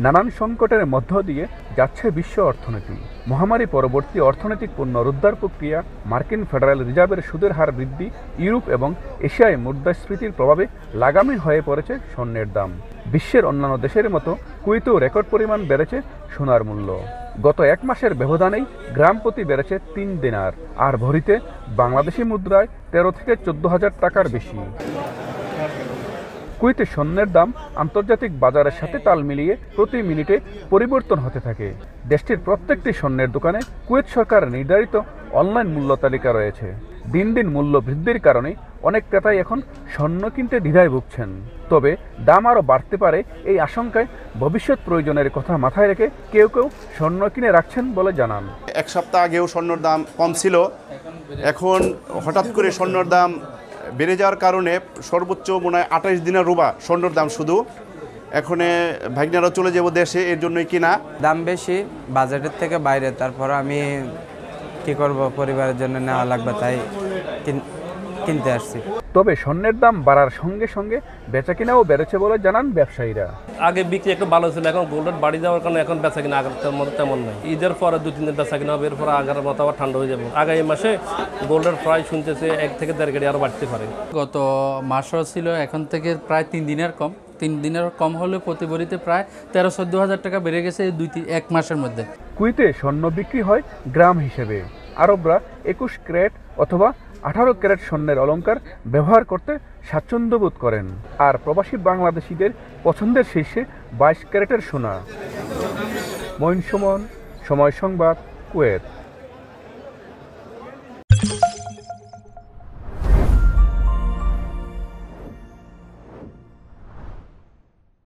নানান সংকটের মধ্য দিয়ে যাচ্ছে বিশ্ব অর্থনীতি। মহামারী পরবর্তী অর্থনৈতিক পুনরুদ্ধার প্রক্রিয়া, মার্কিন ফেডারেল রিজার্ভের সুদের হার বৃদ্ধি, ইউরোপ এবং এশিয়ায় মুদ্রাস্ফীতির প্রভাবে লাগামী হয়ে পড়েছে স্বর্ণের দাম। বিশ্বের অন্যান্য দেশের মতো কুয়েতেও রেকর্ড পরিমাণ বেড়েছে সোনার মূল্য। গত এক মাসের ব্যবধানেই গ্রাম প্রতি বেড়েছে 3 দিনার, আর ভরিতে বাংলাদেশি মুদ্রায় 13 থেকে 14,000 টাকার বেশি। কুয়েতে স্বর্ণের দাম আন্তর্জাতিক বাজারের সাথে তাল মিলিয়ে প্রতি মিনিটে পরিবর্তন হতে থাকে। দেশটির প্রত্যেকটি স্বর্ণের দোকানে কুয়েত সরকার নির্ধারিত অনলাইন মূল্য তালিকা রয়েছে। দিন দিন মূল্য বৃদ্ধির কারণে অনেক ক্রেতাই এখন স্বর্ণ কিনতে দ্বিধায় ভুগছেন। তবে দাম আরও বাড়তে পারে এই আশঙ্কায় ভবিষ্যৎ প্রয়োজনের কথা মাথায় রেখে কেউ কেউ স্বর্ণ কিনে রাখছেন বলে জানান। এক সপ্তাহ আগেও স্বর্ণের দাম কম ছিল, এখন হঠাৎ করে স্বর্ণের দাম বেড়ে যাওয়ার কারণে সর্বোচ্চ মনে হয় 28 দিনের রুবা স্বর্ণের দাম শুধু। এখন ভাগ্নারা চলে যাব দেশে, এর জন্যই কিনা। দাম বেশি বাজেটের থেকে বাইরে, তারপর আমি কি করব, পরিবারের জন্য নেওয়া লাগবে, তাই কিনতে আসছি। তবে স্বর্ণের দাম বাড়ার সঙ্গে সঙ্গে বেচাকেনাও বেড়েছে বলে জানান ব্যবসায়ীরা। আগে বিক্রি একটু ভালো ছিল, এখন গোল্ড রেট বাড়ি যাওয়ার কারণে এখন বেচাকেনা আগের মতো তেমন নাই। ঈদের পরে 2-3 দিন বেচাকেনা হবে, এরপর আগের মতো আবার ঠান্ডা হয়ে যাবে। আগামী মাসে গোল্ডের প্রায় শুনতেছে 1 থেকে 1.5 গাড়ি আরও বাড়তে পারে। গত মাসও ছিল, এখন থেকে প্রায় 3 দিনের কম। 3 দিনের কম হলে প্রতি ভরিতে প্রায় 13-14 হাজার টাকা বেড়ে গেছে এই 2-1 মাসের মধ্যে। কুয়েতে স্বর্ণ বিক্রি হয় গ্রাম হিসেবে। আরবরা 21 ক্যারেট অথবা 18 ক্যারেট স্বর্ণের অলংকার ব্যবহার করতে স্বাচ্ছন্দ্য বোধ করেন, আর প্রবাসী বাংলাদেশিদের পছন্দের শীর্ষে 22 ক্যারেটের সোনা। মঈন সুমন, সময় সংবাদ, কুয়েত।